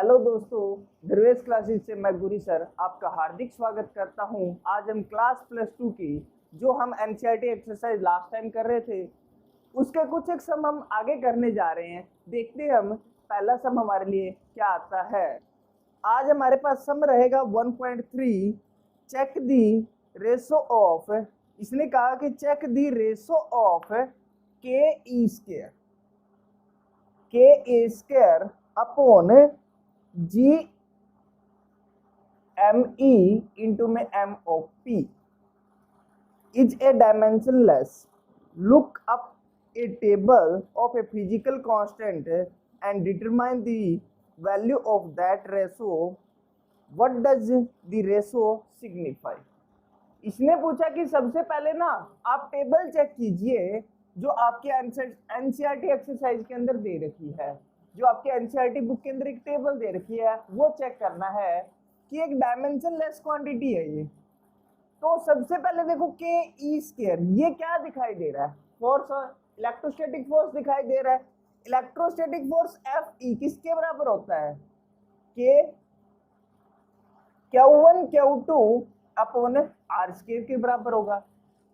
Hello दोस्तों, Dhruvesh classes से मैं गुरी सर आपका हार्दिक स्वागत करता हूं। आज हम क्लास +2 की जो हम एनसीईआरटी एक्सरसाइज लास्ट टाइम कर रहे थे उसके कुछ एक सम हम आगे करने जा रहे हैं। देखते हैं हम पहला सम हमारे लिए क्या आता है। आज हमारे पास सम रहेगा 1.3 चेक दी रेशो ऑफ। इसने कहा कि check the ratio of k E square upon G M E into में m o p is a dimensionless. Look up a table of a physical constant and determine the value of that ratio. What does the ratio signify? इसने पूछा कि सबसे पहले ना आप table check कीजिए जो आपके एनसीईआरटी एक्सरसाइज के अंदर दे रखी है। जो आपके एनसीईआरटी बुक के अंदर एक टेबल दे रखी है वो चेक करना है कि एक डायमेंशनलेस क्वांटिटी है ये। तो सबसे पहले देखो के ई स्क्वायर, ये क्या दिखाई दे रहा है? फोर्स और इलेक्ट्रोस्टैटिक फोर्स दिखाई दे रहा है। इलेक्ट्रोस्टैटिक फोर्स एफ ई किसके बराबर होता है? के Q1 Q2 upon are square के बराबर होगा।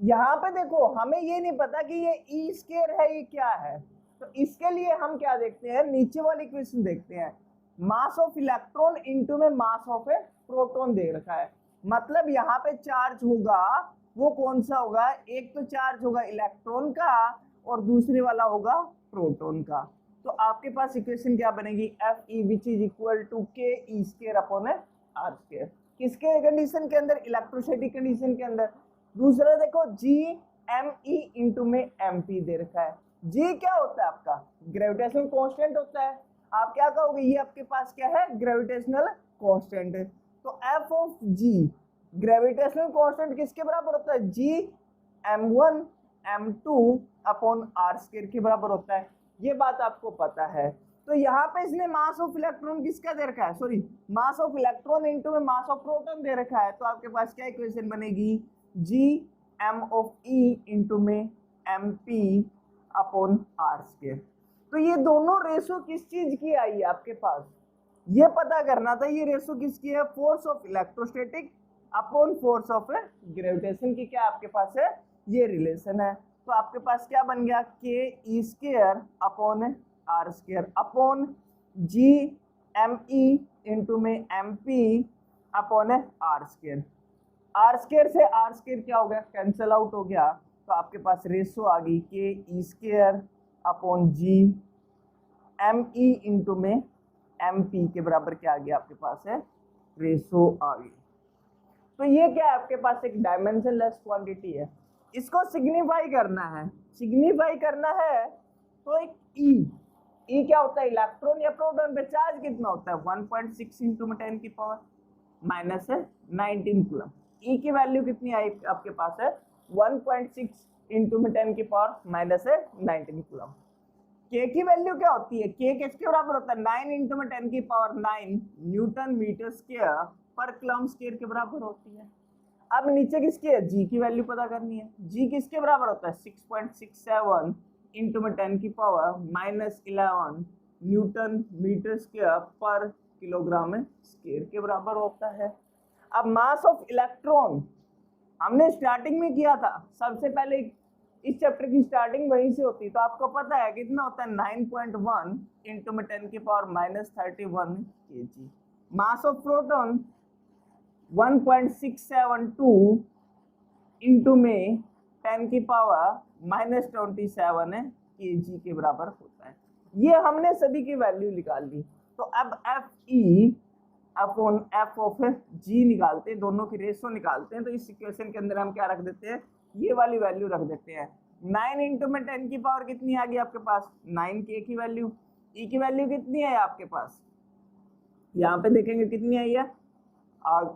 यहाँ पे देखो हमें ये नहीं पता कि ये ई स्क्वायर है ये क्या है, तो इसके लिए हम क्या देखते हैं, नीचे वाली इक्वेशन देखते हैं। मास ऑफ इलेक्ट्रॉन इनटू में मास ऑफ ए प्रोटॉन दे रखा है। मतलब यहाँ पे चार्ज होगा वो कौन सा होगा? एक तो चार्ज होगा इलेक्ट्रॉन का और दूसरे वाला होगा प्रोटॉन का। तो आपके पास इक्वेशन क्या बनेगी? F E which is equal to K E square upon are square. किसके कंडीशन के अंदर? इलेक्ट्रोस्टैटिक कंडीशन के अंदर। दूसरा देखो जी एम ई इंटू में एम पी दे रखा है। जी क्या होता है आपका? ग्रेविटेशनल कांस्टेंट होता है। आप क्या कहोगे? ये आपके पास क्या है? ग्रेविटेशनल कांस्टेंट है। तो F of G gravitational constant किसके बराबर होता है? जी m1 m2 upon are square के बराबर होता है। ये बात आपको पता है। तो यहाँ पे इसने मास ऑफ इलेक्ट्रॉन किसका दे रखा है? Sorry, mass of electron into में मास ऑफ प्रोटॉन दे रखा है। तो आपके पास क्या इक्वेशन बनेगी? G m of e into में M p upon are square. तो ये दोनों रेशो किस चीज की आई है आपके पास? ये पता करना था ये रेशो किसकी है? Force of electrostatic upon force of gravitation की क्या आपके पास है? ये रिलेशन है। तो आपके पास क्या बन गया? K E square upon are square upon G M E into में M p upon are square. R square से आर स्क्वायर क्या हो गया? कैंसिल आउट हो गया। तो आपके पास रेशो आ गई के ई square upon G M E into में एम पी के बराबर क्या आ गया आपके पास है? रेशो आ गई। तो ये क्या है आपके पास? एक डायमेंशनलेस क्वांटिटी है। इसको सिग्निफाई करना है। सिग्निफाई करना है तो एक ई क्या होता है? इलेक्ट्रॉन या प्रोटॉन पे चार्ज कितना होता है? 1.6 इंटू में 10 की पावर माइनस 19 कूलम। ई की वैल्यू कितनी आई आपके पास है? 1.6 इंटू में 10 की पावर माइनस 19 कूलम। के की वैल्यू क्या होती है? के किसके बराबर होता है? 9 इंटू में 10 की पावर 9 न्यूटन मीटर स्क्वायर पर कूलम स्क्वायर के बराबर होती है। अब नीचे किसकी है? जी की वैल्यू पता करनी है। जी किसके बराबर होता है? 6.67 इंटू में 10 की power minus 11 newton metre square पर किलोग्राम स्क्वायर के बराबर होता है। अब मास ऑफ इलेक्ट्रॉन हमने स्टार्टिंग में किया था। सबसे पहले इस चैप्टर की स्टार्टिंग वहीं से होती, तो आपको पता है कितना होता है? 9.1 इंटू में 10 की power minus 31 kg। Mass of proton 1.672 into में 10 की पावर माइनस 27 kg के बराबर होता है। ये हमने सभी की वैल्यू निकाल ली। तो अब F e upon F of G निकालते हैं, दोनों की रेशो निकालते हैं। तो इस इक्वेशन के अंदर हम क्या रख देते हैं? ये वाली वैल्यू रख देते हैं। 9 इंटू में 10 की पावर कितनी आ गई आपके पास? 9 के की वैल्यू। ई की वैल्यू कितनी है आपके पास? यहाँ पे देखेंगे कितनी आई है?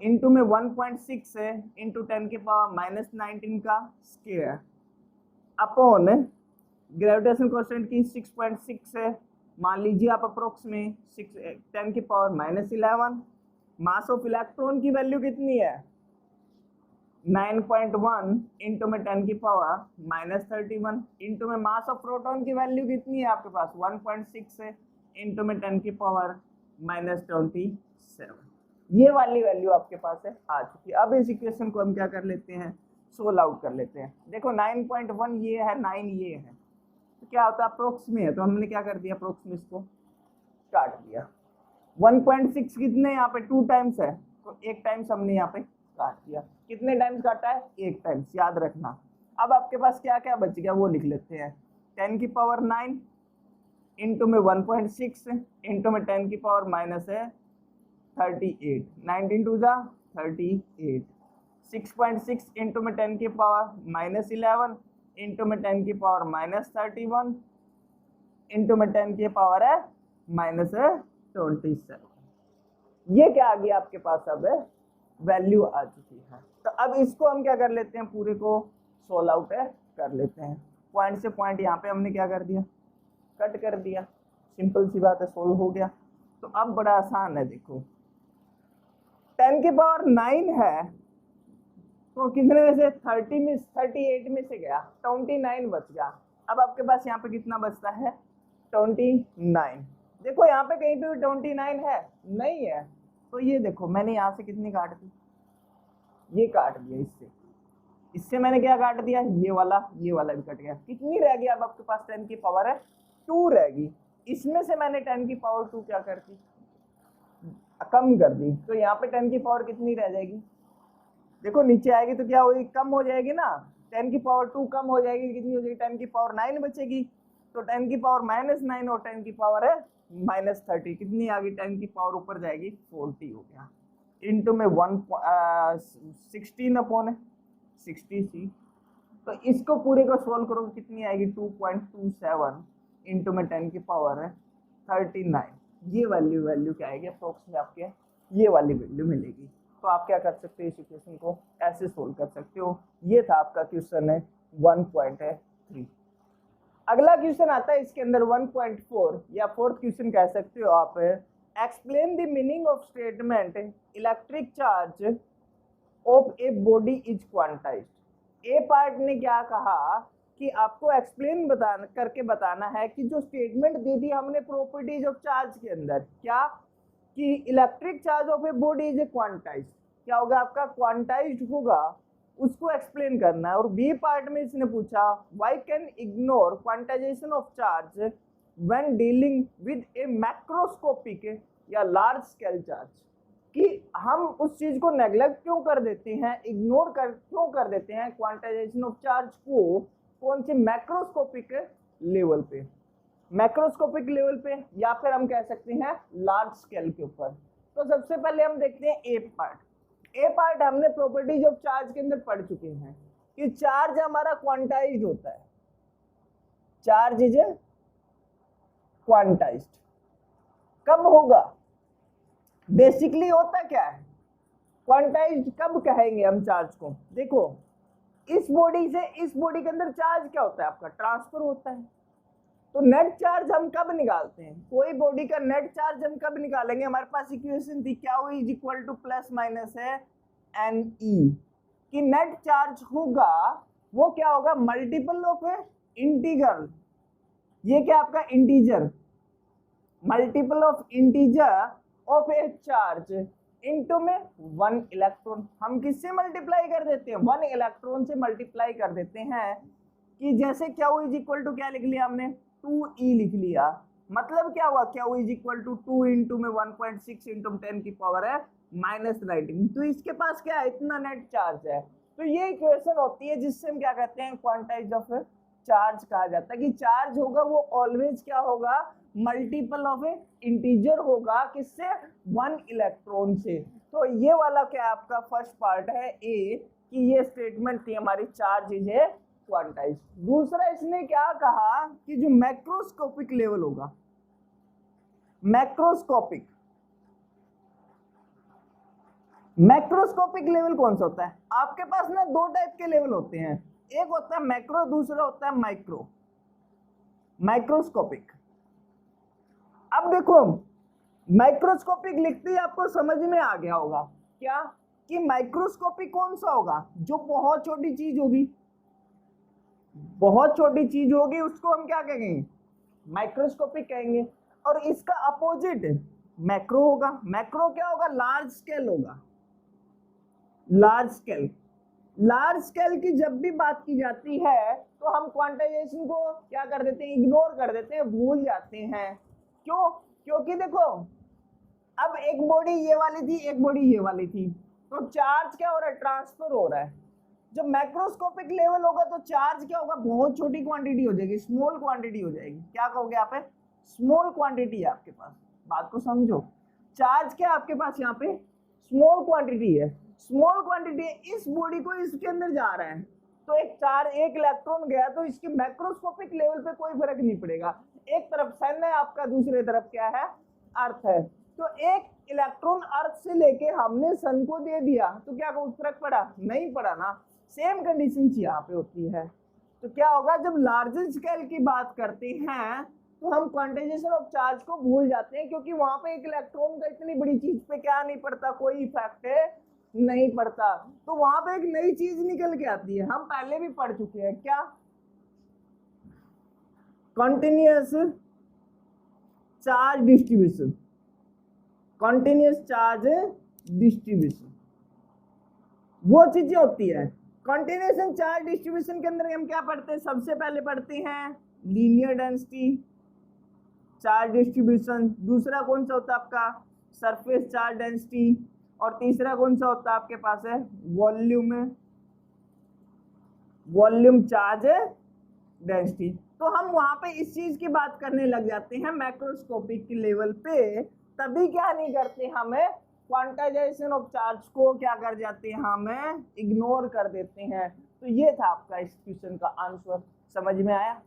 इंटू में 1.6 है इंटू 10 की पावर माइनस 19 का स्क्वायर अपॉन ग्रेविटेशन कांस्टेंट की 6.6 है। मान लीजिए आप अप्रोक्स में 10 की power minus 11। Mass of electron की वैल्यू कितनी है? 9.1 इंटू में 10 की पावर माइनस 31 इंटू में मास ऑफ प्रोटॉन की वैल्यू कितनी है आपके पास? 1.6 है इंटू में 10 की पावर -27। ये वाली वैल्यू आपके पास है आ चुकी है। अब इस इक्वेशन को हम क्या कर लेते हैं, सोल्व आउट कर लेते हैं। देखो 9.1 ये है, 9 ये है, तो क्या होता है अप्रोक्स में है, तो हमने क्या कर दिया अप्रोक्स में इसको काट दिया। 1.6 कितने यहाँ पे 2 टाइम्स है, तो 1 टाइम्स हमने यहाँ पे काट दिया। कितने टाइम्स काटा है, 1 टाइम्स, याद रखना। अब आपके पास क्या क्या बच गया वो लिख लेते हैं। 10 की पावर 9 इंटू में 1.6 इंटू में 10 की पावर माइनस है 38, 19 टू जा 38, 6.6 इंटू में 10 की पावर -11 इंटू में 10 की पावर -31 इंटू में 10 की पावर है -27। ये क्या आ गया आपके पास, अब वैल्यू आ चुकी है। तो अब इसको हम क्या कर लेते हैं, पूरे को सोल्व आउट कर लेते हैं। पॉइंट से पॉइंट यहाँ पे हमने क्या कर दिया, कट कर दिया। सिंपल सी बात है, सोल्व हो गया। तो अब बड़ा आसान है, देखो 10 की पावर 9 है, तो कितने में से 38 में से गया, 29 बच गया। अब आपके पास यहाँ पे कितना बचता है, 29। देखो यहाँ पे कहीं पे भी 29 है नहीं है, तो ये देखो मैंने यहाँ से कितनी काट दी, ये काट दिया। इससे मैंने क्या काट दिया, ये वाला भी कट गया। कितनी रह गई अब आपके पास, 10 की पावर है 2 रहेगी। इसमें से मैंने 10 की पावर 2 क्या कर दी, कम कर दी। तो यहाँ पे 10 की पावर कितनी रह जाएगी, देखो नीचे आएगी तो क्या होगी, कम हो जाएगी ना। 10 की पावर 2 कम हो जाएगी, कितनी हो जाएगी, 10 की पावर 9 बचेगी। तो 10 की पावर -9 और 10 की पावर है -30, कितनी आ गई, 10 की पावर ऊपर जाएगी 40 हो गया, इंटू में 16/60 तो इसको पूरे को सोल्व करो कितनी आएगी, 2.27 इंटू में 10 की पावर है 39। ये वैल्यू क्या आएगी अप्रोक्स में, आपके ये वाली वैल्यू मिलेगी। तो आप क्या कर सकते हो, इस इक्वेशन को ऐसे सोल्व कर सकते हो। ये था आपका क्वेश्चन है 1.3। अगला क्वेश्चन आता है इसके अंदर 1.4 या फोर्थ क्वेश्चन कह सकते हो आप। Explain the meaning of statement electric charge of a body is quantized. A part ने क्या कहा कि आपको एक्सप्लेन करके बताना है कि जो स्टेटमेंट दी थी हमने प्रॉपर्टीज ऑफ चार्ज के अंदर, क्या कि electric charge of a body is quantized, क्या होगा आपका, क्वांटाइज्ड होगा, उसको एक्सप्लेन करना है। और बी पार्ट में इसने पूछा why can ignore quantization of charge when dealing with A macroscopic या लार्ज स्केल चार्ज, कि हम उस चीज को नेग्लेक्ट क्यों कर देते हैं, इग्नोर क्यों कर देते हैं क्वांटाइजेशन ऑफ चार्ज को, कौन से मैक्रोस्कोपिक लेवल पे, मैक्रोस्कोपिक लेवल पे, या फिर हम कह सकते हैं लार्ज स्केल के ऊपर। तो सबसे पहले हम देखते हैं ए पार्ट। ए पार्ट हमने प्रॉपर्टीज ऑफ चार्ज के अंदर पढ़ चुके हैं कि चार्ज हमारा क्वांटाइज्ड होता है, चार्ज इज क्वांटाइज्ड। कब होगा, बेसिकली होता क्या है, क्वांटाइज्ड कब कहेंगे हम चार्ज को, देखो इस बॉडी से इस बॉडी के अंदर चार्ज क्या होता है आपका, ट्रांसफर होता है। तो नेट चार्ज हम कब निकालते हैं, कोई बॉडी का नेट चार्ज हम कब निकालेंगे, हमारे पास इक्वेशन थी क्या हुई, is equal two plus minus है एन ई, कि नेट चार्ज होगा वो क्या होगा, मल्टीपल ऑफ इंटीग्रल, ये क्या आपका integer, multiple of integer of A charge into में 1 इलेक्ट्रॉन। हम किससे मल्टीप्लाई कर देते हैं, 1 इलेक्ट्रॉन से मल्टीप्लाई कर देते हैं। कि जैसे क्या हुआ इज इक्वल टू क्या लिख लिया हमने, 2e लिख लिया, मतलब क्या हुआ, क्या हुआ इज इक्वल टू 2 इंटू में 1.6 इंटू 10 की पावर है -19। तो इसके पास क्या है, इतना नेट चार्ज है। तो ये इक्वेशन होती है जिससे हम क्या कहते हैं, क्वांटाइज ऑफ चार्ज कहा जाता है। कि चार्ज होगा वो ऑलवेज क्या होगा, मल्टीपल ऑफ इंटीजर होगा, किससे, 1 इलेक्ट्रॉन से। तो ये वाला क्या आपका फर्स्ट पार्ट है ए, कि ये स्टेटमेंट थी हमारी, चार्ज इज ए क्वांटाइज। दूसरा इसने क्या कहा कि जो मैक्रोस्कोपिक लेवल होगा, मैक्रोस्कोपिक लेवल कौन सा होता है, आपके पास ना 2 टाइप के लेवल होते हैं, एक होता है मैक्रो, दूसरा होता है माइक्रो, माइक्रोस्कोपिक। अब देखो माइक्रोस्कोपिक लिखते ही आपको समझ में आ गया होगा क्या, कि माइक्रोस्कोपिक कौन सा होगा, जो बहुत छोटी चीज होगी, बहुत छोटी चीज होगी उसको हम क्या कहेंगे, माइक्रोस्कोपिक कहेंगे। और इसका अपोजिट मैक्रो होगा। मैक्रो क्या होगा? लार्ज स्केल होगा। लार्ज स्केल, लार्ज स्केल की जब भी बात की जाती है तो हम क्वांटाइजेशन को क्या कर देते हैं? इग्नोर कर देते हैं, भूल जाते हैं। क्यों? क्योंकि देखो अब एक बॉडी ये वाली थी, एक बॉडी ये वाली थी, तो चार्ज क्या हो रहा है? ट्रांसफर हो रहा है। जब मैक्रोस्कोपिक लेवल होगा तो चार्ज क्या होगा? बहुत छोटी क्वांटिटी हो जाएगी, स्मॉल क्वांटिटी हो जाएगी। क्या कहोगे आप? स्मॉल क्वांटिटी है आपके पास। बात को समझो, चार्ज क्या आपके पास यहाँ पे? स्मॉल क्वांटिटी है। स्मॉल क्वांटिटी है, इस बॉडी को इसके अंदर जा रहा है, तो एक चार एक इलेक्ट्रॉन गया तो इसके मैक्रोस्कोपिक लेवल पे कोई फर्क नहीं पड़ेगा। एक तरफ सन है आपका, दूसरे तरफ क्या है? अर्थ है। तो एक इलेक्ट्रॉन अर्थ से लेके हमने सन को दे दिया तो क्या कोई फर्क पड़ा? नहीं पड़ा ना। सेम कंडीशन यहाँ पे होती है। तो क्या होगा? जब लार्ज स्केल की बात करते हैं तो हम क्वांटाइजेशन ऑफ चार्ज को भूल जाते हैं, क्योंकि वहां पे एक इलेक्ट्रॉन का इतनी बड़ी चीज पे क्या नहीं पड़ता? कोई इफेक्ट नहीं पड़ता। तो वहां पे एक नई चीज निकल के आती है, हम पहले भी पढ़ चुके हैं। क्या? Continuous charge distribution. Continuous charge distribution वो चीजें होती है। कंटिन्यूएशन चार्ज डिस्ट्रीब्यूशन के अंदर हम क्या पढ़ते हैं? सबसे पहले पढ़ते हैं लीनियर डेंसिटी चार्ज डिस्ट्रीब्यूशन। दूसरा कौन सा होता है आपका? Surface charge density. और तीसरा कौन सा होता है आपके पास? है वॉल्यूम चार्ज डेंसिटी। तो हम वहां पे इस चीज की बात करने लग जाते हैं मैक्रोस्कोपिक लेवल पे, तभी क्या नहीं करते? हमें क्वांटाइजेशन ऑफ चार्ज को क्या कर जाते हैं? हमें इग्नोर कर देते हैं। तो ये था आपका इस क्वेश्चन का आंसर। समझ में आया?